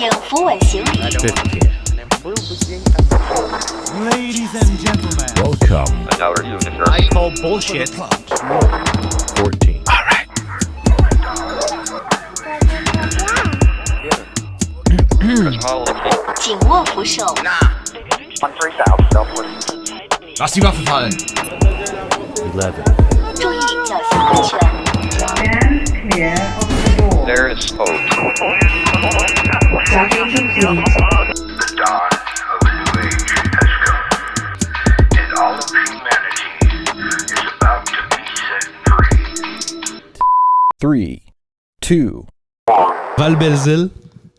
幸福尾行。Ladies and gentlemen, Welcome. I call bullshit. 14. All right. 紧握扶手。Lass die Waffe fallen. 11. 注意脚下安全。 Stand clear of the door. There is hope. Docking complete. The dawn of a new age has come, and all of humanity is about to be set free. 3, 2. Val Belzile,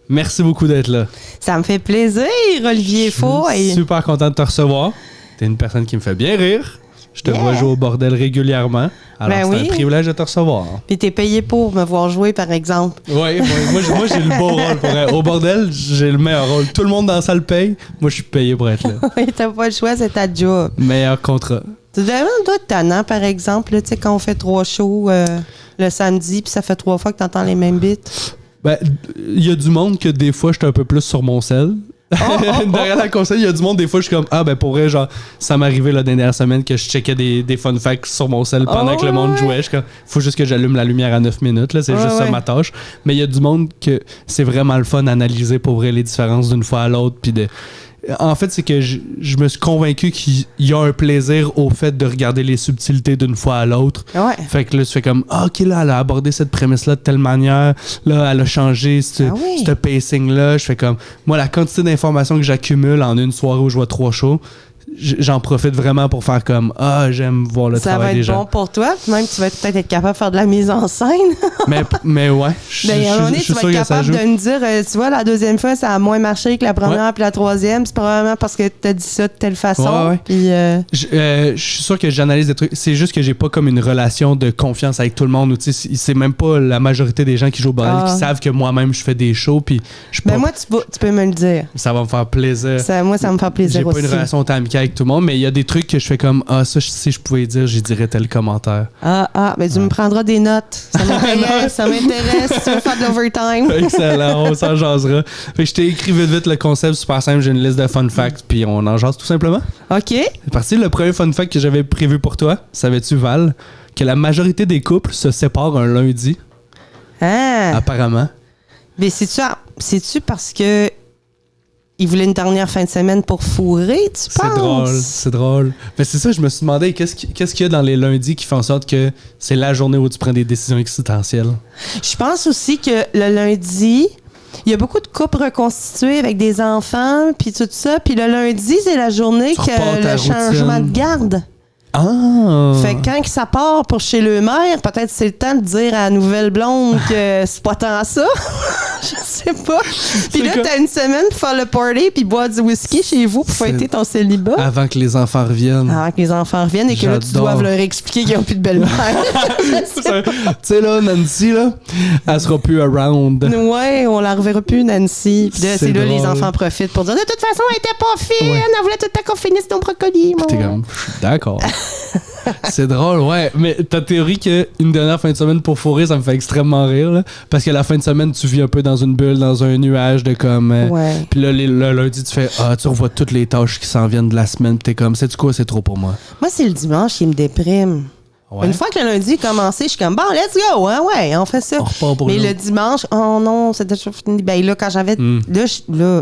merci beaucoup d'être là. Ça me fait plaisir, Olivier Faux. Je suis super content de te recevoir. T'es une personne qui me fait bien rire. Je te vois jouer au bordel régulièrement. Alors, Ben c'est oui. un privilège de te recevoir. Puis t'es payé pour me voir jouer, par exemple. Oui, moi, j'ai le beau rôle pour être. Au bordel, j'ai le meilleur rôle. Tout le monde dans la salle paye. Moi, je suis payé pour être là. Oui, t'as pas le choix, c'est ta job. Meilleur contrat. Tu devrais doit être tannant, par exemple, là, tu sais, quand on fait 3 shows le samedi, puis ça fait 3 fois que t'entends les mêmes beats. Ben, il y a du monde que des fois, j'étais un peu plus sur mon sel. Derrière la console, il y a du monde, des fois, je suis comme, ah, ben, pour vrai, genre, ça m'arrivait la dernière semaine que je checkais des fun facts sur mon sel pendant que le monde jouait. Je suis comme, faut juste que j'allume la lumière à 9 minutes, là, c'est juste ça ma tâche. Mais il y a du monde que c'est vraiment le fun d'analyser pour vrai les différences d'une fois à l'autre, puis de. En fait, c'est que je me suis convaincu qu'il y a un plaisir au fait de regarder les subtilités d'une fois à l'autre. Ouais. Fait que là, tu fais comme, ah, OK, là, elle a abordé cette prémisse-là de telle manière. Là, elle a changé ce pacing-là. Je fais comme, moi, la quantité d'informations que j'accumule en une soirée où je vois 3 shows, j'en profite vraiment pour faire comme, ah, j'aime voir le travail des gens. Ça va être bon pour toi. Puis même, tu vas peut-être être capable de faire de la mise en scène. mais ouais, je À un moment donné, suis tu vas sûr être que ça capable joue. de me dire, tu vois, la deuxième fois, ça a moins marché que la première puis la troisième. C'est probablement parce que tu as dit ça de telle façon. Ouais. Puis, je suis sûr que j'analyse des trucs. C'est juste que j'ai pas comme une relation de confiance avec tout le monde. Ou, tu sais, c'est même pas la majorité des gens qui jouent au bordel qui savent que moi-même, je fais des shows. Puis je ben moi, tu peux me le dire. Ça va me faire plaisir. Moi, ça me fait plaisir j'ai aussi. J'ai pas une relation amicale avec tout le monde, mais il y a des trucs que je fais comme, ah, ça, si je pouvais dire, j'y dirais tel commentaire. Mais tu me prendras des notes. Ça m'intéresse, ça m'intéresse. Tu veux faire de l'overtime. Excellent, on s'en jasera. Fait que je t'ai écrit vite le concept super simple, j'ai une liste de fun facts, puis on en jase tout simplement. OK. C'est parti, le premier fun fact que j'avais prévu pour toi, savais-tu, Val, que la majorité des couples se séparent un lundi? Apparemment. Mais c'est-tu parce que il voulait une dernière fin de semaine pour fourrer, tu penses? C'est drôle. Mais c'est ça, je me suis demandé, qu'est-ce qu'il y a dans les lundis qui font en sorte que c'est la journée où tu prends des décisions existentielles? Je pense aussi que le lundi, il y a beaucoup de couples reconstitués avec des enfants, puis tout ça. Puis le lundi, c'est la journée que le changement de garde. Ah! Fait que quand ça part pour chez le maire, peut-être c'est le temps de dire à la nouvelle blonde que c'est pas tant ça. Je sais pas. Puis là, t'as une semaine pour faire le party puis boire du whisky chez vous pour fêter ton célibat. Avant que les enfants reviennent. Avant que les enfants reviennent et que là, tu dois leur expliquer qu'ils n'ont plus de belle-mère. Tu sais, là, Nancy, là, elle sera plus around. Ouais, on la reverra plus, Nancy. Puis là, c'est là drôle. les enfants profitent pour dire de toute façon, elle était pas fine. Elle voulait tout le temps qu'on finisse ton brocoli. T'es comme, je suis d'accord. C'est drôle, ouais. Mais ta théorie qu'une dernière fin de semaine pour fourrer, ça me fait extrêmement rire. Là, parce que la fin de semaine, tu vis un peu dans une bulle, dans un nuage de comme. Puis là, le lundi, tu fais, tu revois toutes les tâches qui s'en viennent de la semaine. Puis t'es comme, sais-tu quoi, c'est trop pour moi. Moi, c'est le dimanche qui me déprime. Ouais. Une fois que le lundi est commencé, je suis comme, bon, let's go, hein, ouais, on fait ça. On repart pour mais le dimanche, oh non, c'était toujours fini. Ben là, quand j'avais. Là,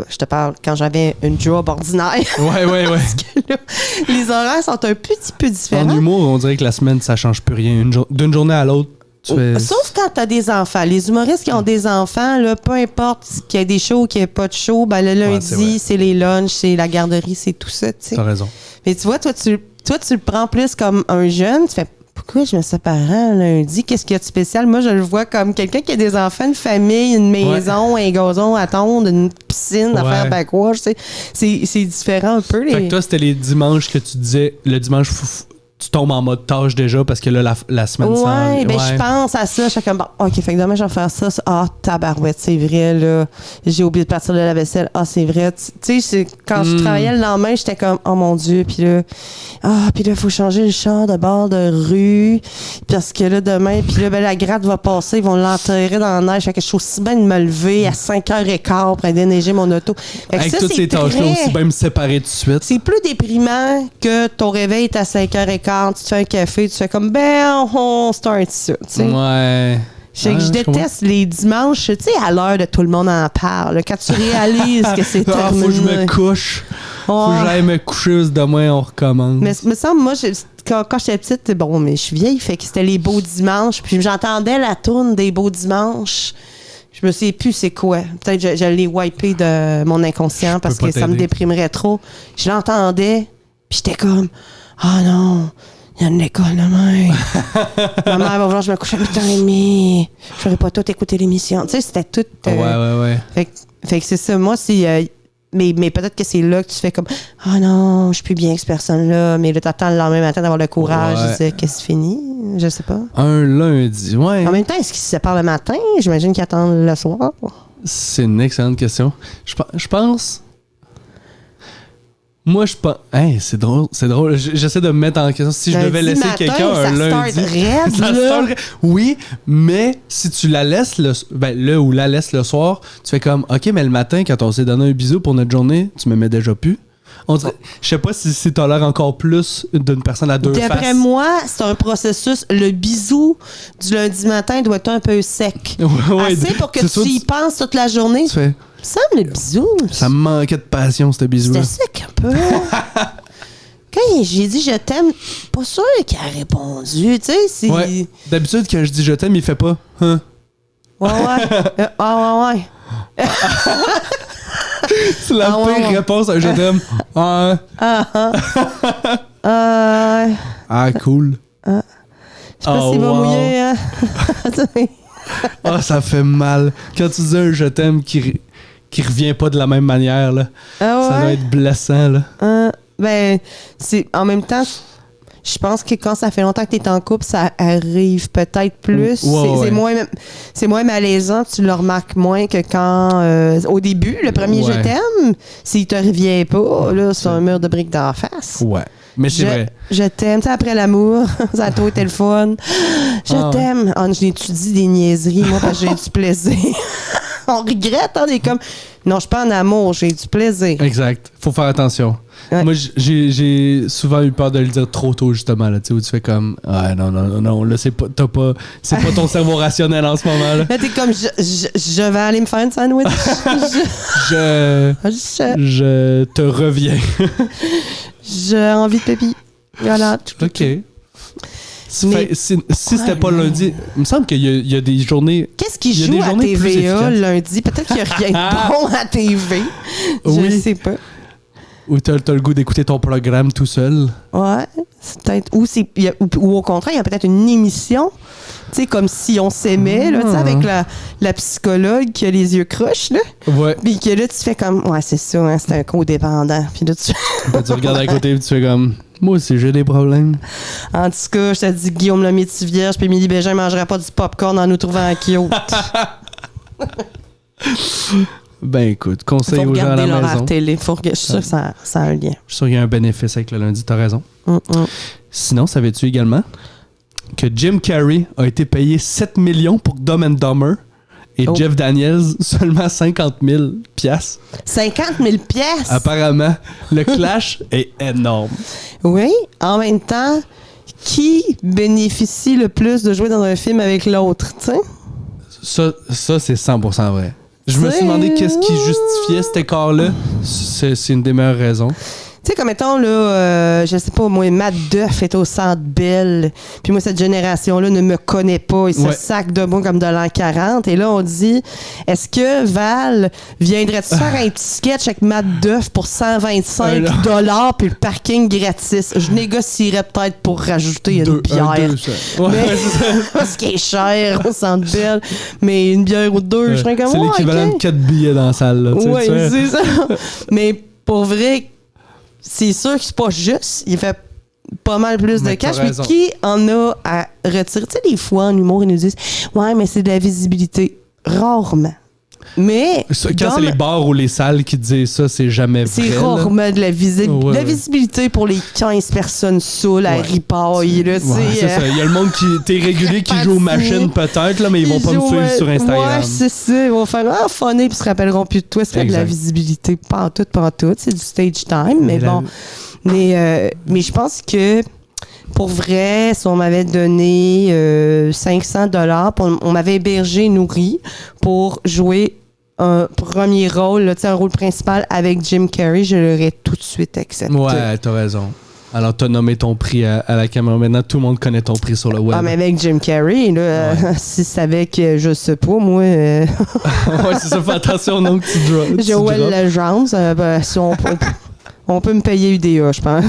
je te parle, quand j'avais une job ordinaire. Ouais. Parce que là, les horaires sont un petit peu différents. En humour, on dirait que la semaine, ça change plus rien. D'une journée à l'autre, tu fais. Sauf quand t'as des enfants. Les humoristes qui ont des enfants, là, peu importe qu'il y ait des shows ou qu'il n'y ait pas de show, ben le lundi, c'est les lunchs, c'est la garderie, c'est tout ça, tu sais. T'as raison. Mais tu vois, toi, tu le prends plus comme un jeune, tu fais. Pourquoi je me séparais lundi? Qu'est-ce qu'il y a de spécial? Moi, je le vois comme quelqu'un qui a des enfants, une famille, une maison, un gazon à tondre, une piscine à faire backwash. C'est différent un peu. Fait que toi, c'était les dimanches que tu disais, le dimanche, tu tombes en mode tâche déjà parce que là, la semaine s'en Ouais, ben ouais. je pense à ça. Je suis comme, bon, OK, fait que demain, je vais faire ça. Ah, tabarouette, c'est vrai, là. J'ai oublié de partir de la vaisselle. Ah, c'est vrai. Tu sais, quand je travaillais le lendemain, j'étais comme, oh mon Dieu. Puis là, il faut changer le char de bord de rue. Parce que là, demain, puis là, ben, la gratte va passer. Ils vont l'enterrer dans la neige. Fait que je suis aussi bien de me lever à 5h15 pour aller déneiger mon auto. Fait que Avec ça, toutes c'est ces tâches-là très- aussi, bien me séparer tout de suite. C'est plus déprimant que ton réveil est à 5h15, tu te fais un café, tu fais comme, on start ça, tu sais. Ouais. Je Ah, déteste les dimanches, tu sais, à l'heure de tout le monde en parle. Quand tu réalises que c'est Ah, terminé. faut que je me couche. Faut que j'aille me coucher parce que demain, on recommence. Mais me semble, moi, quand j'étais petite, bon, mais je suis vieille, fait que c'était les beaux dimanches. Puis j'entendais la tourne des beaux dimanches. Je me sais plus c'est quoi. Peut-être que je l'ai wipé de mon inconscient parce peux que pas ça me t'aider. déprimerait trop. Je l'entendais, puis j'étais comme, non, il y a une école demain. Ma mère va voir, je me couche à 8h30. Je ferais pas tout écouter l'émission. Tu sais, c'était tout. Ouais. Fait que c'est ça. Moi, c'est. Mais peut-être que c'est là que tu fais comme, non, je suis plus bien avec cette personne-là. Mais là, t'attends le lendemain matin d'avoir le courage Ouais. de dire que c'est fini. Je sais pas. Un lundi, ouais. En même temps, est-ce qu'ils se séparent le matin? J'imagine qu'ils attendent le soir. C'est une excellente question. Je pense. Moi, je pense. Hey, c'est drôle. J'essaie de me mettre en question. Si je Lundi devais laisser matin, quelqu'un un ça lundi. start raide, Ça là. start raide. Oui, mais si tu la laisses le ou la laisses le soir, tu fais comme OK, mais le matin, quand on s'est donné un bisou pour notre journée, tu me mets déjà plus. On dirait, je sais pas si t'as l'air encore plus d'une personne à deux faces. D'après moi, c'est un processus. Le bisou du lundi matin doit être un peu sec. Ouais, Assez pour que c'est tu ça, y penses toute la journée. tu fais, Ça me le bisou. ça me manquait de passion, ce bisou-là. C'était sec un peu. Quand j'ai dit je t'aime, pas sûr qu'il a répondu. Tu sais, c'est. Ouais. D'habitude, quand je dis je t'aime, il fait pas. Hein? Ouais. Ouais. C'est la Ah, pire ouais. réponse à un je t'aime. Ah, cool. Je sais pas Oh, s'il va wow. mouiller, hein. Ah, ça fait mal. Quand tu dis un je t'aime qui revient pas de la même manière, là, Ah ça doit ouais. être blessant. Là. Ben, c'est en même temps, je pense que quand ça fait longtemps que tu es en couple, ça arrive peut-être plus. Ouais. C'est moins malaisant, tu le remarques moins que quand, au début, le premier Ouais. je t'aime, s'il te revient pas, là, c'est un mur de briques d'en face. Ouais. Mais c'est vrai. Je t'aime, tu sais, après l'amour, ça a trop été le fun. Je Ah ouais. t'aime. Je n'étudie des niaiseries, moi, parce que j'ai du plaisir. On regrette, on est comme, non, je suis pas en amour, j'ai du plaisir. Exact. Faut faire attention. Ouais. Moi, j'ai souvent eu peur de le dire trop tôt, justement, là, tu sais, où tu fais comme, non, là, c'est pas ton cerveau rationnel en ce moment, là. Là, t'es comme, je vais aller me faire une sandwich. Je te reviens. J'ai envie de pépi. Voilà. OK. Mais- Si c'était pas lundi, il me semble qu'il y a des journées. Qu'est-ce qui Il y a joue des à journées plus TVA efficaces. lundi? Peut-être qu'il n'y a rien de bon à TV. Je Oui. sais pas. Où t'as le goût d'écouter ton programme tout seul. Ouais. C'est peut-être. Ou au contraire, il y a peut-être une émission. Tu sais, comme si on s'aimait, là, tu sais, avec la psychologue qui a les yeux croches, là. Ouais. Puis que là, tu fais comme, ouais, c'est ça, hein, c'est un codépendant. Puis là, tu Tu regardes à côté et tu fais comme, moi aussi, j'ai des problèmes. En tout cas, je te dis, Guillaume le métier vierge, puis Émilie Bégin mangerait pas du popcorn en nous trouvant cute. Ben écoute, Faut conseil aux gens à regarder la l'horaire maison. télé. Je suis sûr que ça a un lien. Je suis sûr qu'il y a un bénéfice avec le lundi, t'as raison. Sinon, savais-tu également que Jim Carrey a été payé 7 millions pour Dumb and Dumber et Oh. Jeff Daniels seulement 50 000 piastres? 50 000 pièces. Apparemment, le clash est énorme. Oui, en même temps, qui bénéficie le plus de jouer dans un film avec l'autre, tu sais? Ça c'est 100% vrai. Je me suis demandé qu'est-ce qui justifiait cet écart-là. C'est une des meilleures raisons. Tu sais, comme mettons, là, je sais pas, moi, Matt Duff est au Centre Bell, puis moi, cette génération-là ne me connaît pas. Il se Ouais. sac de moi comme de l'an 40. Et là, on dit, est-ce que Val viendrait-tu faire un petit sketch avec Matt Duff pour 125 $ puis le parking gratis? Je négocierais peut-être pour rajouter une bière. Ouais, Mais- c'est ça. Parce qu'il est cher au Centre Bell, mais une bière ou deux, je serais comme, C'est ouais, l'équivalent ok. de 4 billets dans la salle. Là, tu sais, Oui, tu fais- c'est ça. Mais pour vrai, c'est sûr que c'est pas juste. Il fait pas mal plus de Mais t'as cash. Mais raison. qui en a à retirer? Tu sais, des fois, en humour, ils nous disent « Ouais, mais c'est de la visibilité. » Rarement. Mais Ça, quand dans c'est ma- les bars ou les salles qui disent ça, c'est jamais vrai. c'est là. rarement de la visibilité. Ouais, La ouais. visibilité pour les 15 personnes saoules à Ouais. ripaille, là, tu Ouais, sais. c'est ça. Il y a le monde qui t'es régulier qui joue aux machines peut-être, là, mais ils vont pas me suivre sur Instagram. Ouais, c'est ça. Ils vont faire « Ah, funny », puis ils se rappelleront plus de toi. C'est pas de la Exact. visibilité. Pas en tout. C'est du stage time, mais la- bon. Mais je pense que pour vrai, si on m'avait donné $500, on m'avait hébergé, nourri pour jouer un premier rôle, là, tu sais, un rôle principal avec Jim Carrey, je l'aurais tout de suite accepté. Ouais, t'as raison. Alors, t'as nommé ton prix à la caméra. Maintenant, tout le monde connaît ton prix sur le web. Ah, mais avec Jim Carrey, là, si ça savait que, je sais pas, moi, ouais, c'est ça. Fais attention au nom que tu drops. Joël Legendre, si on peut me payer UDA, je pense.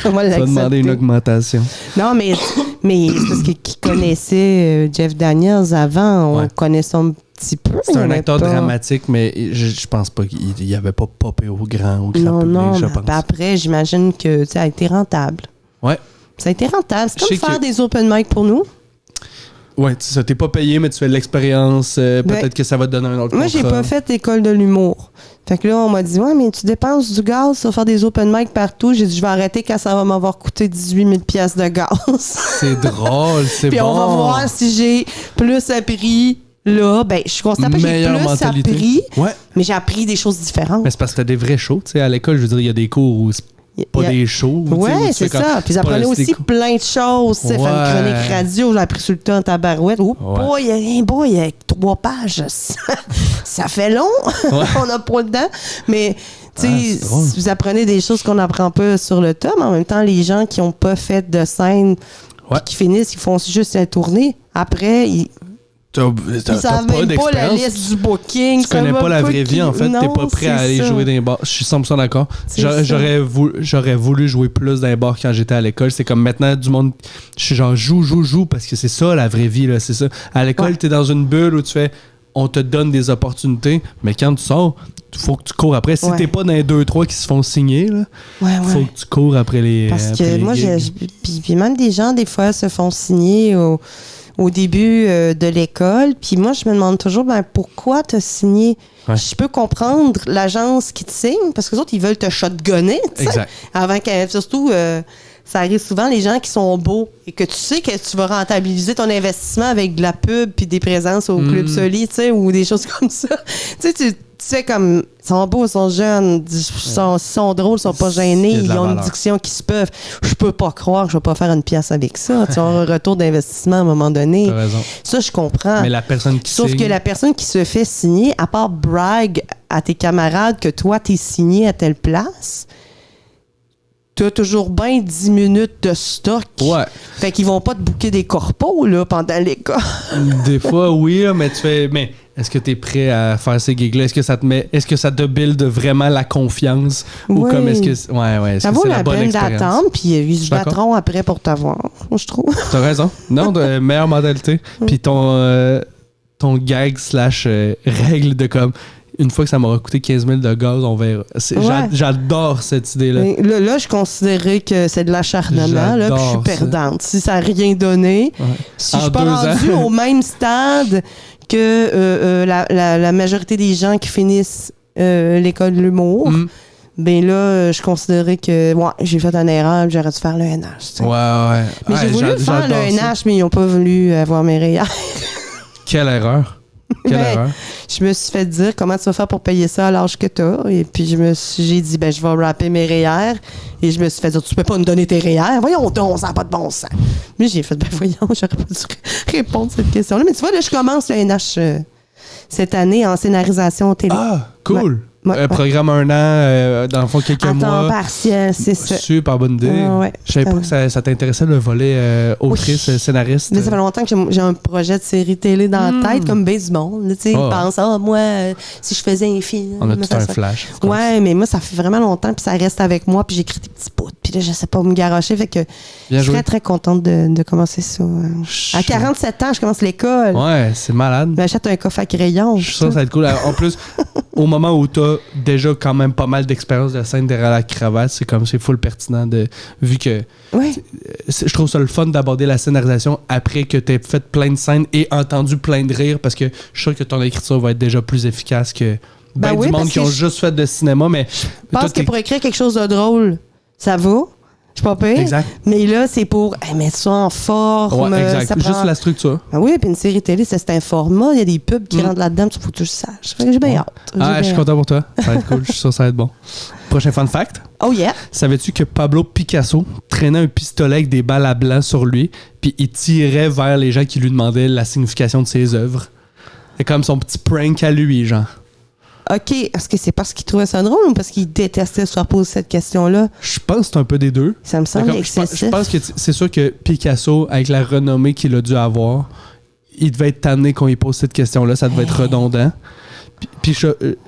On va Tu vas demander une l'accepter. augmentation. Non, mais c'est parce que qui connaissait Jeff Daniels avant, on Ouais. connaissait un petit peu. C'est un mais acteur pas- dramatique, mais je pense pas qu'il avait pas popé au grand Non, public, non, je mais pense. après, j'imagine que ça a été rentable. Ouais. Ça a été rentable. C'est Je comme sais faire que- des open mic pour nous. Ouais, c'est ça. T'es pas payé, mais tu fais de l'expérience. Peut-être que ça va te donner un autre Moi, j'ai contrat. pas fait l'école de l'humour. Fait que là, on m'a dit, ouais, mais tu dépenses du gaz, tu vas faire des open mic partout. J'ai dit, je vais arrêter quand ça va m'avoir coûté 18 000 $ de gaz. C'est drôle, c'est Puis bon. on va voir si j'ai plus appris là. Ben, je suis constante que j'ai Meilleure plus mentalité. appris, Ouais. mais j'ai appris des choses différentes. Mais c'est parce que t'as des vrais shows. Tu sais, à l'école, je veux dire, il y a des cours où c'est pas Il y a- des shows. tu sais, où Ouais, tu c'est fais comme- ça. Puis pas j'apprenais juste des aussi cours. plein de choses. Tu sais, faire Ouais. une chronique radio, j'ai appris sur le temps en tabarouette. Oh boy, avec 3 pages. Ça fait long. On n'a pas le temps. Mais, tu Ah, sais, c'est drôle. vous apprenez des choses qu'on n'apprend pas sur le tas, mais en même temps, les gens qui n'ont pas fait de scène, Ouais. puis qui finissent, ils font juste la tournée. Après, ils Ils savent même pas la liste du booking. Tu connais pas la vraie vie, en fait. T'es Non, pas prêt à c'est aller ça. jouer dans les bars. Je suis 100% d'accord. C'est ça. J'aurais voulu jouer plus dans les bars quand j'étais à l'école. C'est comme maintenant, du monde. Je suis genre joue, parce que c'est ça la vraie vie, là. C'est ça. À l'école, Ouais. t'es dans une bulle où tu fais. On te donne des opportunités, mais quand tu sors, faut que tu cours après. Si Ouais. t'es pas dans les 2-3 qui se font signer, là, Ouais, faut ouais. que tu cours après les. Parce après que les moi, gigs. puis même des gens, des fois, se font signer au début de l'école. Puis moi, je me demande toujours, ben, pourquoi t'as signé? Ouais. Je peux comprendre l'agence qui te signe, parce que les autres, ils veulent te shotgunner, tu sais. Exact. Avant qu'elle... Surtout, ça arrive souvent, les gens qui sont beaux et que tu sais que tu vas rentabiliser ton investissement avec de la pub puis des présences au Club Soli, tu sais, ou des choses comme ça. Tu sais, tu sais, comme, ils sont beaux, ils sont jeunes, ils sont drôles, ils sont pas gênés, Il y a de la ils ont une valeur. diction qui se peuvent. Je peux pas croire que je vais pas faire une pièce avec ça. Tu as un retour d'investissement à un moment donné. T'as raison. Ça, je comprends. Mais la personne qui Sauf signe- que la personne qui se fait signer, à part brag à tes camarades que toi, t'es signé à telle place, t'as toujours bien 10 minutes de stock. Ouais. Fait qu'ils vont pas te bouquer des corpos, là, pendant l'école. Des fois, oui, là, mais tu fais. Mais est-ce que tu es prêt à faire ces gigs-là? Est-ce que ça te build vraiment la confiance? Ou Oui. comme est-ce que. Ouais, est-ce Ça que vaut c'est la la bonne peine expérience? d'attendre, puis ils se d'accord. battront après pour t'avoir, je trouve. T'as raison. Non, de meilleure mentalité. Puis ton gag / règle de comme. Une fois que ça m'aura coûté 15 000 de gaz, on verra. Ouais. J'adore cette idée-là. Mais Là, je considérais que c'est de l'acharnement, là, puis je suis J'adore ça. perdante. Si ça n'a rien donné, si En je suis pas 2 ans. rendue au même stade que la majorité des gens qui finissent l'école de l'humour, Mm. ben là, je considérais que ouais, j'ai fait une erreur, j'aurais dû faire le NH. tu sais. Ouais. Mais j'ai voulu faire le j'adore ça. NH, mais ils n'ont pas voulu avoir mes rayures. Quelle erreur. Quelle Ben, erreur. Je me suis fait dire comment tu vas faire pour payer ça à l'âge que tu as. Et puis j'ai dit, ben, je vais rapper mes REER. Et je me suis fait dire, tu peux pas nous donner tes REER. Voyons donc, ça n'a pas de bon sens. Mais j'ai fait, ben voyons, j'aurais pas dû répondre à cette question-là. Mais tu vois, là, je commence le NH cette année en scénarisation télé. Ah, cool. Ouais. Programme 1 an, dans le fond, quelques à temps mois. partiel, c'est ça. Super bonne idée. Ouais. Je savais pas que ça t'intéressait le volet autrice, Oui. scénariste. Mais ça fait longtemps que j'ai un projet de série télé dans la tête, comme bien du monde. là, tu sais, Ah. ils pensent, moi, si je faisais un film. On a moi, tout ça un serait- flash. of course. Ouais, mais moi, ça fait vraiment longtemps, puis ça reste avec moi, puis j'écris des petits bouts, puis là, je sais pas où me garocher, fait que Bien je joué. serais très contente de commencer ça. À 47 ans, je commence l'école. Ouais, c'est malade. Je m'achète un coffre à crayon. Je suis sûr que ça va être cool. En plus, au moment où t'as déjà quand même pas mal d'expérience de scène derrière la cravate, c'est full pertinent vu que Ouais. je trouve ça le fun d'aborder la scénarisation après que t'aies fait plein de scènes et entendu plein de rires parce que je suis sûr que ton écriture va être déjà plus efficace que Ben oui, du monde parce qui que ont je- juste fait de cinéma, mais Je pense que pour écrire quelque chose de drôle, ça va. Je suis pas pire. Exact. Mais là, c'est pour mettre ça en forme. Ouais, exact. Ça Juste prend... la structure. Ah oui, puis une série télé, c'est un format. Il y a des pubs qui rentrent là-dedans, il faut que tu le saches. Fait que j'ai bien hâte. Ah, je suis content pour toi. Ça va être cool. Je suis sûr que ça va être bon. Prochain fun fact. Oh yeah. Savais-tu que Pablo Picasso traînait un pistolet avec des balles à blanc sur lui, puis il tirait vers les gens qui lui demandaient la signification de ses œuvres? C'est comme son petit prank à lui, genre. OK. Est-ce que c'est parce qu'il trouvait ça drôle ou parce qu'il détestait se faire poser cette question-là? Je pense que c'est un peu des deux. Ça me semble D'accord, excessif. je pense que c'est sûr que Picasso, avec la renommée qu'il a dû avoir, il devait être tanné quand il pose cette question-là. Ça devait être redondant. Puis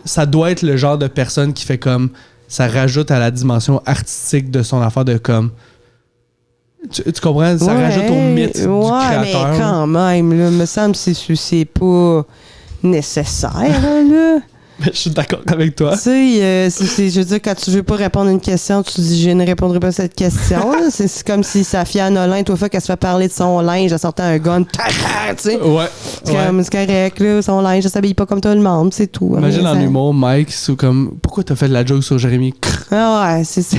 ça doit être le genre de personne qui fait comme... Ça rajoute à la dimension artistique de son affaire de comme... Tu comprends? Ça rajoute au mythe du créateur. Mais quand même, là, me semble que c'est pas nécessaire, là. Je suis d'accord avec toi. Tu sais, je veux dire, quand tu veux pas répondre à une question, tu dis je ne répondrai pas à cette question. là. C'est comme si Safia Nolin, toi, qu'elle se fait parler de son linge, elle sortait un gun, tu sais. Ouais. C'est correct, là, son linge, elle s'habille pas comme tout le monde, c'est tout. Imagine en Ça- humour, Mike, c'est comme pourquoi t'as fait de la joke sur Jérémy? Ah ouais, c'est ça.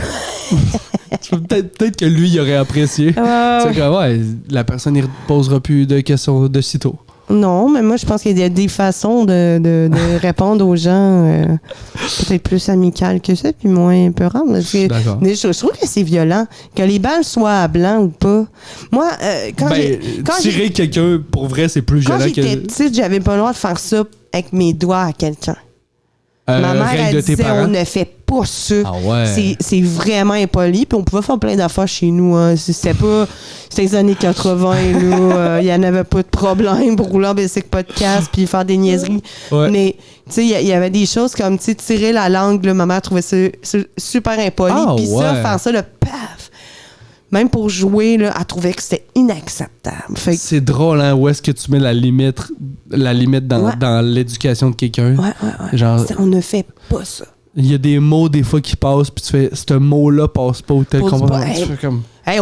Peut-être que lui, il aurait apprécié. Ah C'est ouais. comme, ouais, la personne, il ne posera plus de questions de sitôt. Non, mais moi, je pense qu'il y a des façons de répondre aux gens peut-être plus amicales que ça, puis moins peurantes. Parce que- D'accord. mais je trouve que c'est violent. Que les balles soient à blanc ou pas. Moi, quand tirer quelqu'un, pour vrai, c'est plus quand violent j'étais que petite, j'avais pas le droit de faire ça avec mes doigts à quelqu'un. Ma mère, règle elle de tes disait, parents. on ne fait pas ça. Ah ouais. C'est vraiment impoli. Puis on pouvait faire plein d'affaires chez nous. Hein. C'était les années 80. Il n'y en avait pas de problème pour rouler en bicycle podcast puis faire des niaiseries. Ouais. Mais tu sais, il y avait des choses comme tu sais, tirer la langue. Là, ma mère trouvait ça super impoli. Ah Puis ça, ouais. faire ça, le paf! Même pour jouer, là, elle trouvait que c'était inacceptable. Fait que- C'est drôle, hein, où est-ce que tu mets la limite dans, Ouais. dans l'éducation de quelqu'un. ouais. Genre, On ne fait pas ça. il y a des mots, des fois, qui passent, puis tu fais, ce mot-là passe pas ou tel Pose qu'on pas. va. Tu Hey. fais comme, Hey,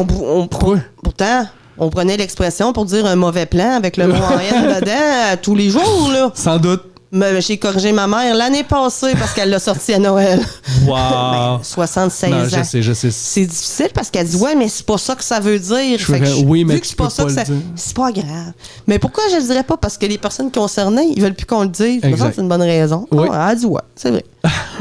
pourtant, on prenait l'expression pour dire un mauvais plan avec le mot en N dedans tous les jours, là. sans doute. Mais j'ai corrigé ma mère l'année passée parce qu'elle l'a sorti à Noël. Wow. 76 non, ans. je sais. C'est difficile parce qu'elle dit ouais, mais c'est pas ça que ça veut dire. Je Fait que ferais, oui, mais vu que tu c'est pas peux ça pas que le ça. dire. C'est pas grave. Mais pourquoi je le dirais pas? Parce que les personnes concernées, ils veulent plus qu'on le dise. Je me sens que c'est une bonne raison. Oui. Ah, elle dit ouais, c'est vrai.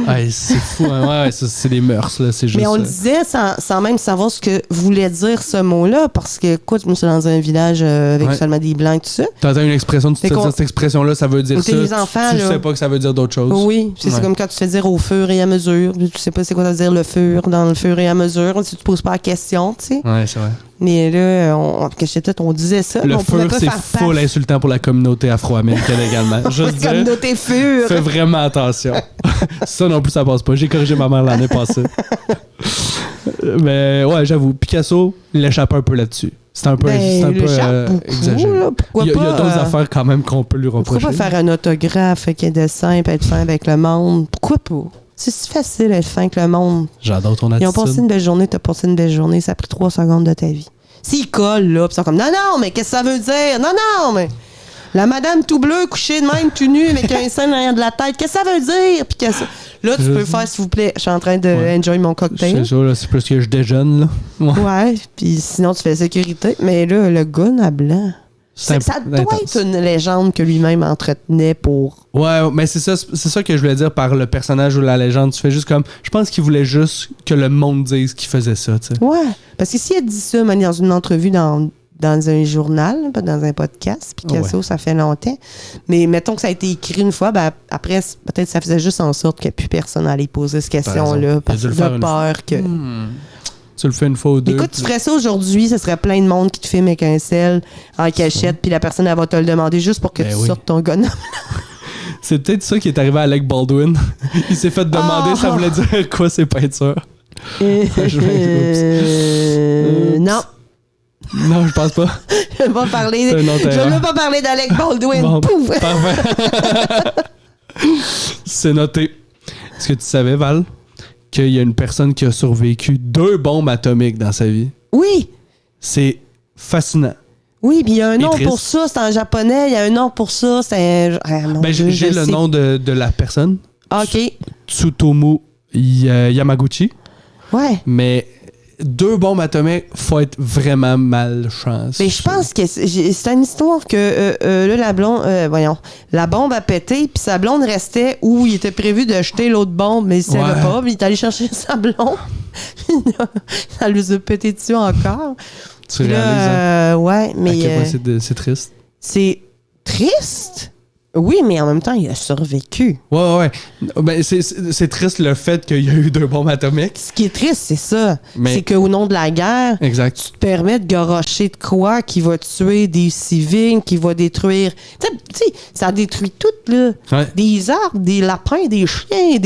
Ouais, c'est fou, hein. Ouais, ça, c'est des mœurs, là. C'est juste. Mais on le disait sans même savoir ce que voulait dire ce mot-là, parce que, écoute, moi, c'est dans un village avec Ouais. seulement des blancs, tout ça. T'entends une expression, tu te Fait fais qu'on- dire cette expression-là, ça veut dire Ou ça. t'es les enfants, tu là. sais pas que ça veut dire d'autres choses. Oui, c'est Ouais. comme quand tu te fais dire au fur et à mesure. Tu sais pas c'est quoi ça veut dire le fur, dans le fur et à mesure. Si tu poses pas la question, tu sais. Ouais, c'est vrai. Mais là, on disait ça. mais Le on pouvait fur, pas c'est faire full insultant pour la communauté afro-américaine également. Juste dire, communauté fur. fais vraiment attention. Ça non plus, ça passe pas. J'ai corrigé ma mère l'année passée. Mais ouais, j'avoue, Picasso l'échappe un peu là-dessus. C'est un peu, c'est un il peu échappe beaucoup, exagéré. là. Pourquoi Il y a pas, d'autres affaires quand même qu'on peut lui Pourquoi reprocher. pas faire un autographe qui est de simple, être fin avec le monde? Pourquoi pas? C'est si facile d'être fin avec le monde. J'adore ton Ils attitude. ont passé une belle journée, t'as passé une belle journée, ça a pris 3 secondes de ta vie. S'ils collent, là, pis ils sont comme, non, mais qu'est-ce que ça veut dire? Non, mais la madame tout bleue, couchée de même, tout nue, avec un sein derrière de la tête, qu'est-ce que ça veut dire? Puis que ça... Là, tu Je peux dis- faire, s'il vous plaît, je suis en train de Ouais. enjoy mon C'est cocktail. ça, là, c'est plus que je déjeune, là. Ouais. Ouais, puis sinon, tu fais sécurité. Mais là, le gun à blanc, ça doit intense. être une légende que lui-même entretenait pour... Ouais, mais c'est ça que je voulais dire par le personnage ou la légende. Tu fais juste comme. Je pense qu'il voulait juste que le monde dise qu'il faisait ça, tu sais. Ouais, parce que s'il a dit ça, même dans une entrevue dans un journal, pas dans un podcast, Picasso, ça fait longtemps. Mais mettons que ça a été écrit une fois, ben après, peut-être ça faisait juste en sorte que plus personne allait poser cette question-là, parce Il a dû que le faire de une peur que... Tu le fais une fois ou deux. Écoute, tu ferais ça aujourd'hui, ce serait plein de monde qui te filme avec un sel en cachette, puis la personne, elle va te le demander juste pour que Ben tu oui. sortes ton gun. C'est peut-être ça qui est arrivé à Alec Baldwin. Il s'est fait demander ça voulait dire quoi ces peintures. Non, Non, je pense pas. je vais pas parler. C'est un autre Je erreur. veux pas parler d'Alec Baldwin. Bon, Pouf! parfait. C'est noté. Est-ce que tu savais, Val, qu'il y a une personne qui a survécu 2 bombes atomiques dans sa vie? Oui! C'est fascinant. Oui, puis il y a un Et nom triste. pour ça, c'est en japonais, il y a un nom pour ça, c'est un... Ah, mon Ben, Dieu, j'ai je le sais. nom de la personne. OK. Tsutomu Yamaguchi. Ouais. Mais 2 bombes atomiques, faut être vraiment malchance. Mais je pense que c'est une histoire que là, la blonde, la bombe a pété, puis sa blonde restait où il était prévu de jeter l'autre bombe, mais il savait Ouais. pas, puis il est allé chercher sa blonde. Ça lui a pété dessus encore. Tu Puis réalises, hein, là, ouais, mais à quel point c'est triste. c'est triste. Oui, mais en même temps, il a survécu. Ouais. Ben, c'est triste le fait qu'il y a eu 2 bombes atomiques. Ce qui est triste, c'est ça. Mais- C'est qu'au nom de la guerre, Exact. tu te permets de garocher de quoi qui va tuer des civils, qui va détruire... Tu sais, ça détruit tout, là. Ouais. Des arbres, des lapins, des chiens,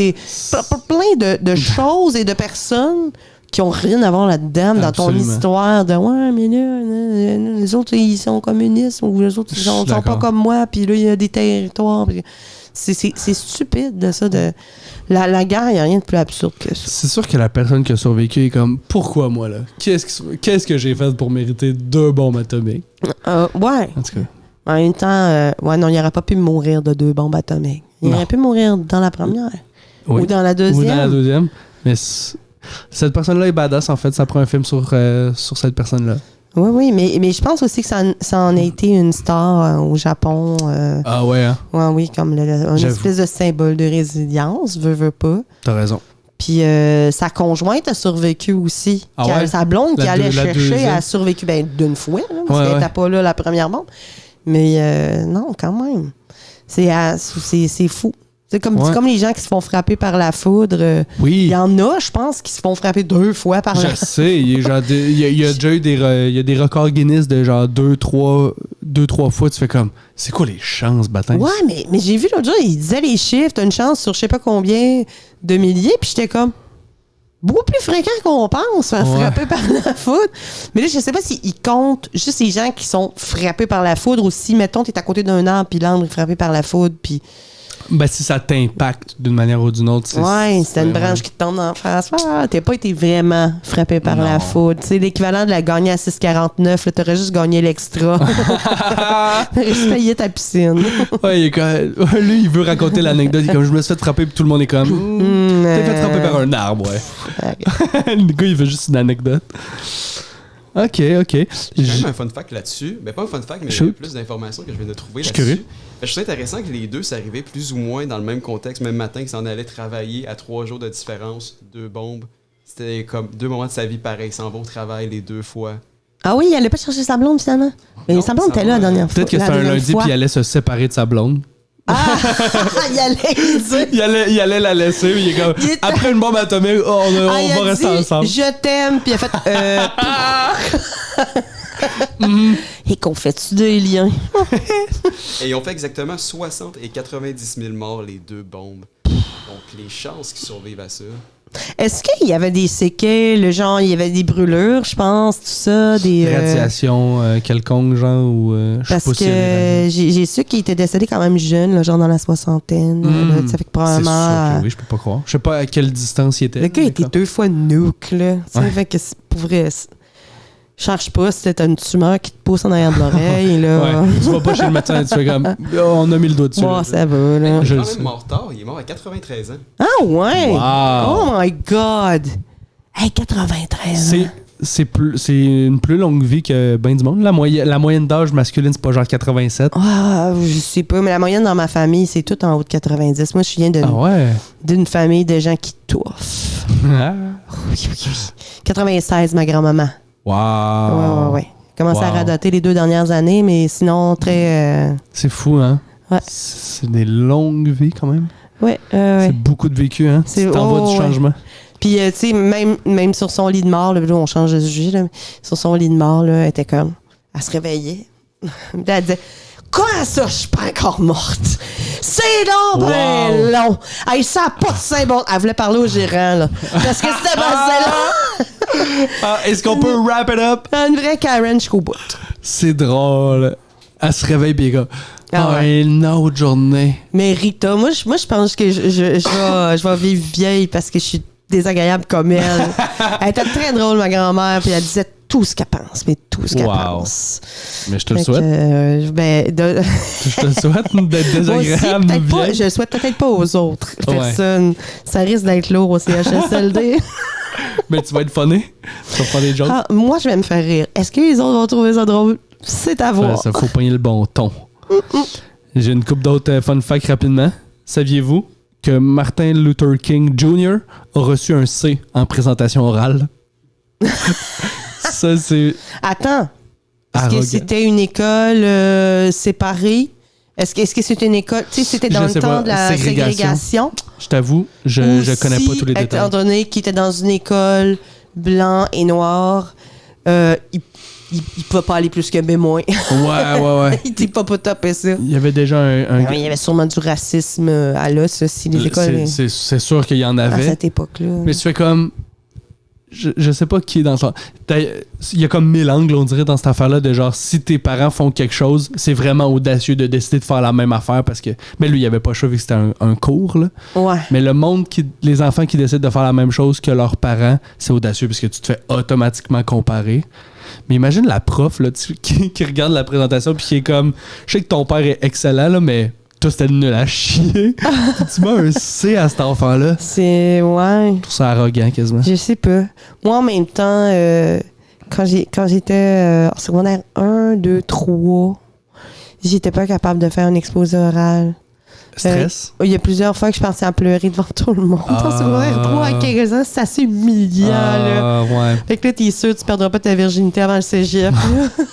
plein de choses et de personnes qui ont rien à voir là-dedans dans ton Absolument. histoire de « Ouais, mais là, les autres, ils sont communistes ou les autres, ils Je sont suis pas d'accord. comme moi, puis là, il y a des territoires. » C'est stupide, de ça. La guerre, il n'y a rien de plus absurde que ça. C'est sûr que la personne qui a survécu est comme pourquoi moi là? Qu'est-ce que j'ai fait pour mériter 2 bombes atomiques? Ouais. En tout cas. En même temps, non, il n'aurait pas pu mourir de 2 bombes atomiques. Il Non. aurait pu mourir dans la première. Oui. Ou dans la deuxième. Ou dans la deuxième. Mais cette personne-là est badass en fait. Ça prend un film sur cette personne-là. Oui, mais je pense aussi que ça en a été une star au Japon. Ah ouais, hein? Ouais, oui, comme une J'avoue. espèce de symbole de résilience, veut pas. T'as raison. Puis sa conjointe a survécu aussi. Ah ouais? Sa blonde qui La allait deux- la chercher deuxième? a survécu d'une fois, là, parce Ouais, qu'elle ouais. n'était pas là la première bombe. Mais non, quand même. C'est fou. C'est comme, Ouais. comme les gens qui se font frapper par la foudre. Il Oui. y en a, je pense, qui se font frapper 2 fois par la Je sais, il y a déjà eu il y a des records Guinness de genre 2-3 fois. Tu fais comme, c'est quoi les chances, bâtard? Ouais, mais j'ai vu l'autre jour, il disait les chiffres, t'as une chance sur je sais pas combien de milliers, puis j'étais comme beaucoup plus fréquent qu'on pense, faire Ouais. frapper par la foudre. Mais là, je sais pas s'ils comptent juste les gens qui sont frappés par la foudre ou si, mettons, t'es à côté d'un arbre, puis l'arbre est frappé par la foudre, puis Ben, si ça t'impacte d'une manière ou d'une autre, ouais, c'était une vraiment- branche qui te tombe en face. Ah, t'as pas été vraiment frappé par la Non. foudre. C'est l'équivalent de la gagner à 6,49. Là, t'aurais juste gagné l'extra. T'aurais juste payé ta piscine. Ouais, il est comme- lui, il veut raconter l'anecdote. Il est comme, je me suis fait frapper, puis tout le monde est comme, t'es fait frapper par un arbre, ouais. Le gars, il veut juste une anecdote. Ok. J'ai quand même un fun fact là-dessus. Ben, pas un fun fact, mais Shoot. plus d'informations que je viens de trouver Je suis là-dessus. curieux. Ben, je trouve ça intéressant que les deux s'arrivaient plus ou moins dans le même contexte, même matin, qu'ils s'en allaient travailler à 3 jours de différence, 2 bombes. C'était comme 2 moments de sa vie pareils. Ils s'en vont au travail les 2 fois. Ah oui, il allait pas chercher sa blonde finalement. Mais Non, sa blonde ça était là la va. dernière fois. Peut-être que la c'était un deuxième lundi, fois. puis il allait se séparer de sa blonde. Ah, il allait dire. Il allait la laisser, mais il est comme, Il est- après une bombe atomique, on Ah, il va a rester dit, ensemble. je t'aime, puis il a fait. Et qu'on fait-tu des liens? Et ils ont fait exactement 60 et 90 000 morts, les 2 bombes. Donc, les chances qu'ils survivent à ça. Est-ce qu'il y avait des séquelles, genre il y avait des brûlures, je pense, tout ça, des Radiation quelconque, genre, ou je sais parce pas si il y avait- que j'ai su qu'il était décédé quand même jeune, là, genre dans la soixantaine. Là, ça fait que C'est probablement. sûr que oui, je peux pas croire. Je sais pas à quelle distance il était. Le gars mais était comme- 2 fois nuke, là. Tu sais, Ouais. fait que c'est pour vrai. Cherche pas si t'as une tumeur qui te pousse en arrière de l'oreille, là. Ouais, tu vas pas chez le médecin et tu fais comme, oh, on a mis le doigt dessus. Bon, là. ça va, là. Il Je est le quand sais. même mort tard. Il est mort à 93 ans. Ah ouais! Wow. Oh my God! Hey, 93 ans. C'est une plus longue vie que ben du monde. La moyenne d'âge masculine, c'est pas genre 87. Ah, je sais pas, mais la moyenne dans ma famille, c'est tout en haut de 90. Moi, je viens Ah ouais? d'une famille de gens qui touffent. Ah. Oui. 96, ma grand-maman. Wow. Ouais. Commencé à Wow. radoter les 2 dernières années, mais sinon, très... C'est fou, hein? Ouais. C'est des longues vies quand même. Ouais. C'est beaucoup de vécu, hein? C'est- Tu t'envoies oh, du ouais. changement. Puis, tu sais, même sur son lit de mort, là, on change de sujet, là, mais sur son lit de mort, là, elle était comme... Elle se réveillait. Puis elle disait... Comment ça, je suis pas encore morte? C'est donc ben long! Hey, ça n'a pas de symbole. Elle voulait parler au gérant, là. Parce que c'était passé là. Est-ce qu'on peut wrap it up? Une vraie Karen jusqu'au bout. C'est drôle. Elle se réveille pis elle est comme, Ah ouais. une autre journée. Mais Rita, moi, je pense que je vais vivre vieille parce que je suis désagréable comme elle. Elle était très drôle, ma grand-mère, puis elle disait tout ce qu'elle pense, mais tout ce qu'elle Wow. pense. Mais je te le Fait souhaite. que, Je te le souhaite d'être moi aussi, désagréable. peut-être pas, vieille. je le souhaite peut-être pas aux autres Ouais. personnes. Ça risque d'être lourd au CHSLD. Mais tu vas être funné. Tu vas faire des jokes. Ah, moi, je vais me faire rire. Est-ce que les autres vont trouver ça drôle? C'est à voir. Ça faut pogner le bon ton. J'ai une couple d'autres fun facts rapidement. Saviez-vous que Martin Luther King Jr. a reçu un C en présentation orale? Ça, c'est Attends. Est-ce que arrogant. c'était une école séparée? Est-ce que c'était une école... Tu sais, c'était dans Je le sais temps pas. de la ségrégation? Je t'avoue, je connais pas tous les détails. Étant donné qu'il était dans une école blanc et noir, il pouvait pas aller plus que B-. Ouais. Il était pas taper ça. Il y avait déjà un Il y avait sûrement du racisme à l'os aussi, les écoles c'est sûr qu'il y en à avait. cette époque-là. Mais tu fais comme. Je sais pas qui est dans ça. Il y a comme 1000 angles, on dirait, dans cette affaire-là, de genre, si tes parents font quelque chose, c'est vraiment audacieux de décider de faire la même affaire parce que. Mais lui, il avait pas le choix vu que c'était un cours, là. Ouais. Mais le monde, les enfants qui décident de faire la même chose que leurs parents, c'est audacieux parce que tu te fais automatiquement comparer. Mais imagine la prof là, qui regarde la présentation puis qui est comme, je sais que ton père est excellent, là, mais toi, c'était nul à chier. Tu mets un C à cet enfant-là. C'est... Ouais. Je trouve ça arrogant quasiment. Je sais pas. Moi, en même temps, quand j'étais en secondaire 1, 2, 3, j'étais pas capable de faire un exposé oral. Stress? Il y a plusieurs fois que je pensais à pleurer devant tout le monde. En secondaire 3 à 15 ans, c'est assez humiliant. Là. Ouais. Fait que là, t'es sûr que tu perdras pas ta virginité avant le cégep.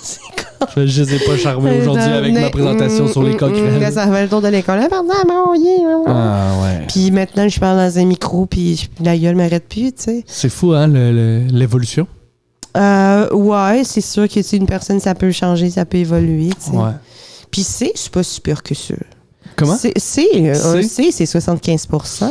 C'est comme... Je les ai pas charmés aujourd'hui avec ma présentation sur les coquerelles. Là, ça fait le tour de l'école. Ah, pardon, mon yeah. Ah ouais. Puis maintenant, je parle dans un micro, puis la gueule m'arrête plus, tu sais. C'est fou, hein, l'évolution. Ouais, c'est sûr que une personne, ça peut changer, ça peut évoluer, tu sais. Ouais. Puis c'est pas super que ça. Comment? Un C, c'est 75%.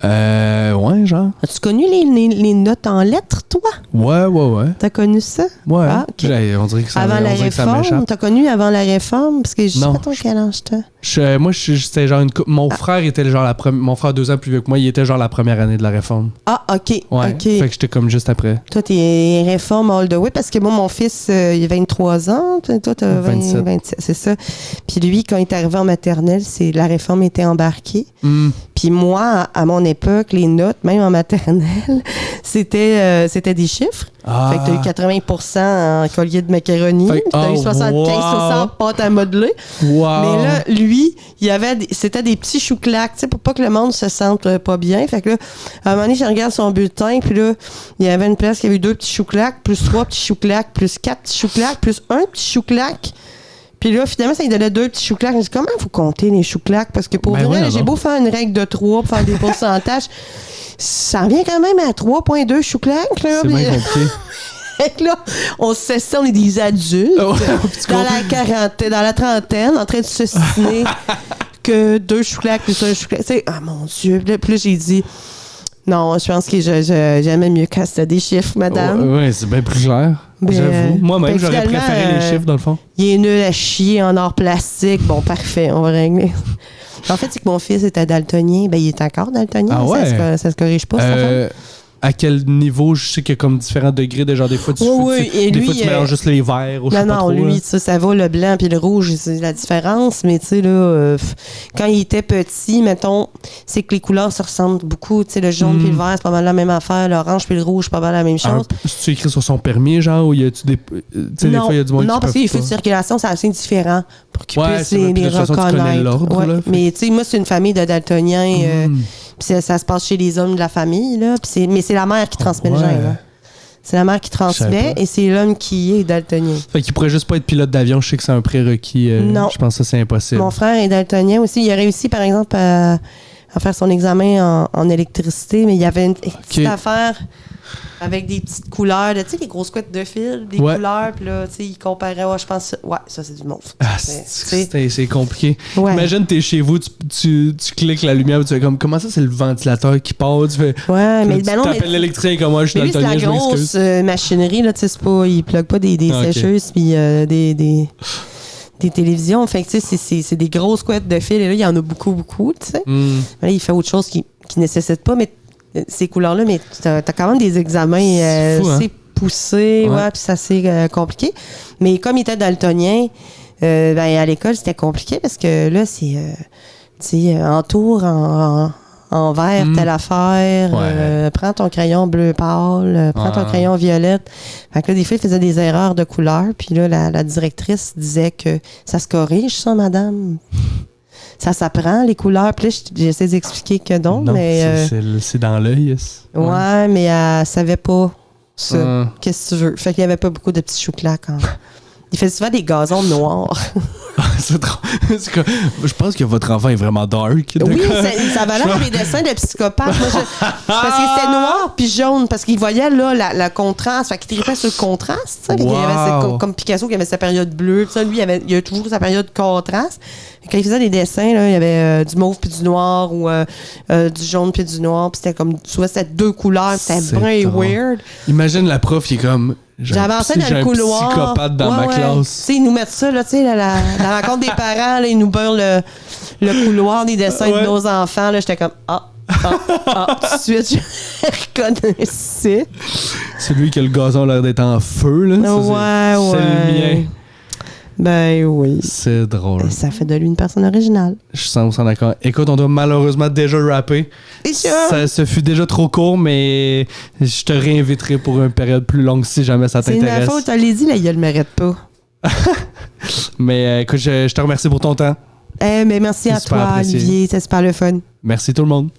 Ouais, genre. As-tu connu les notes en lettres, toi? Ouais. T'as connu ça? Ouais. Ah, ok. On dirait que ça, Avant la on dirait que ça réforme? m'échappe. T'as connu avant la réforme? Parce que je sais Non, pas ton quel âge t'as. Moi, c'était genre mon frère était genre mon frère 2 ans plus vieux que moi, il était genre la première année de la réforme. Ah, OK. Ouais. OK. Fait que j'étais comme juste après. Toi, t'es réforme all the way parce que moi, mon fils, il a 23 ans. Toi, t'as 27. 27, c'est ça. Puis lui, quand il est arrivé en maternelle, la réforme était embarquée. Puis moi, à mon époque, les notes, même en maternelle, c'était des chiffres. Fait que t'as eu 80% en collier de macaroni. Puis t'as eu 75% en pâte à modeler. Wow. Mais là, lui, c'était des petits chou-claques, tu sais, pour pas que le monde se sente pas bien. Fait que là, à un moment donné, je regarde son bulletin, puis là, il y avait une place qui avait eu 2 petits chou-claques, plus 3 petits chou-claques, plus 4 petits chou-claques, plus 1 petit chou-claque. Puis là, finalement, ça lui donnait 2 petits chou-claques. Je me dis, comment vous comptez les chou-claques? Parce que pour vrai, j'ai beau faire une règle de 3 pour faire des pourcentages, ça revient quand même à 3,2 chou-claques. Là, c'est bien compliqué. Fait que là, on se sait, on est des adultes, dans la trentaine, en train de se signer que 2 chou-claques plus 1 chou-claque. Ah mon Dieu. Puis là, j'ai dit, non, je pense que j'aimais mieux quand c'était des chiffres, madame. Ouais, c'est bien plus clair. J'avoue. Moi-même, j'aurais préféré les chiffres, dans le fond. Il est nul à chier en or plastique. Bon, parfait, on va régler. En fait, c'est que mon fils était daltonien. Ben, il est encore daltonien. Ah ouais? Ça se corrige pas, ça. À quel niveau? Je sais qu'il y a comme différents degrés. Genre, des fois, tu mélanges juste les verts. Non, lui, ça va, le blanc puis le rouge, c'est la différence. Mais tu sais, là, quand il était petit, mettons, c'est que les couleurs se ressemblent beaucoup. Tu sais, le jaune puis le vert, c'est pas mal la même affaire. L'orange puis le rouge, c'est pas mal la même chose. C'est écrit sur son permis, genre, ou y a-tu des. Tu sais, des fois, il y a du monde non, qui parce que les feux de circulation, c'est assez différent pour qu'ils puissent les reconnaître. Là, mais tu sais, moi, c'est une famille de daltoniens. Puis ça se passe chez les hommes de la famille, là. Mais c'est la mère qui transmet le gène. Hein. C'est la mère qui transmet et c'est l'homme qui est daltonien. Fait qu'il pourrait juste pas être pilote d'avion. Je sais que c'est un prérequis. Non. Je pense que ça, c'est impossible. Mon frère est daltonien aussi. Il a réussi, par exemple, à faire son examen en électricité, mais il y avait une petite affaire avec des petites couleurs, tu sais, les grosses couettes de fil, des couleurs, puis là, tu sais, il comparait, je pense, ça, c'est du mauve. Ah, c'est compliqué. Ouais. Imagine, t'es chez vous, tu cliques la lumière, tu fais comme, comment ça, c'est le ventilateur qui part? Tu fais, mais tu t'appelles l'électricien comme moi, je suis daltonien, je m'excuse. C'est la grosse machinerie, là, tu sais, il plug pas des sécheuses, puis des télévisions. Fait que, tu sais, c'est des grosses couettes de fil. Et là, il y en a beaucoup, tu sais. Là, il fait autre chose qui nécessite pas, mais ces couleurs-là, mais t'as quand même des examens C'est fou, hein? assez poussés, Ouais. puis c'est assez compliqué. Mais comme il était daltonien, ben, à l'école, c'était compliqué parce que là, c'est, tu sais, entoure en vert, telle affaire, Ouais. prends ton crayon bleu pâle, prends ton crayon violette. Fait que là, des fois, il faisait des erreurs de couleur, puis là, la directrice disait que ça se corrige, ça, madame. Ça s'apprend, les couleurs. Puis là, j'essaie d'expliquer que non, mais... c'est dans l'œil. Yes. Ouais, mais elle savait pas ça. Ah. Qu'est-ce que tu veux? Fait qu'il y avait pas beaucoup de petits chouclacs. Il fait souvent des gazons noirs. C'est trop. Je pense que votre enfant est vraiment dark. Oui, ça valait pour les dessins de psychopathes. Moi, parce qu'il était noir puis jaune, parce qu'il voyait là la contraste. Fait qu'il tripait sur le contraste. Tu sais. Wow. Il avait comme Picasso qui avait sa période bleue. Ça, lui, il a toujours sa période contraste. Et quand il faisait des dessins, là, il y avait du mauve puis du noir ou du jaune puis du noir. Puis c'était comme, souvent, c'était deux couleurs. C'était C'est bien drôle. weird. Imagine la prof, il est comme. J'avançais dans le couloir. J'ai un psychopathe dans ma Tu classe. sais, ils nous mettent ça, là, tu sais, la rencontre des parents, là, ils nous beurrent le couloir des dessins de nos enfants. Là, j'étais comme, tout de suite, je reconnaissais. Celui qui a le gazon a l'air d'être en feu, là. Ça, c'est le mien. Ben oui. C'est drôle. Et ça fait de lui une personne originale. Je suis 100% d'accord. Écoute, on doit malheureusement déjà rapper. C'est sûr. Ça fut déjà trop court, mais je te réinviterai pour une période plus longue si jamais ça C'est t'intéresse. ma faute, je l'ai dit, là, il le mérite pas. Mais écoute, je te remercie pour ton temps. Mais merci à C'est super toi, apprécié. Olivier, c'est super le fun. Merci tout le monde.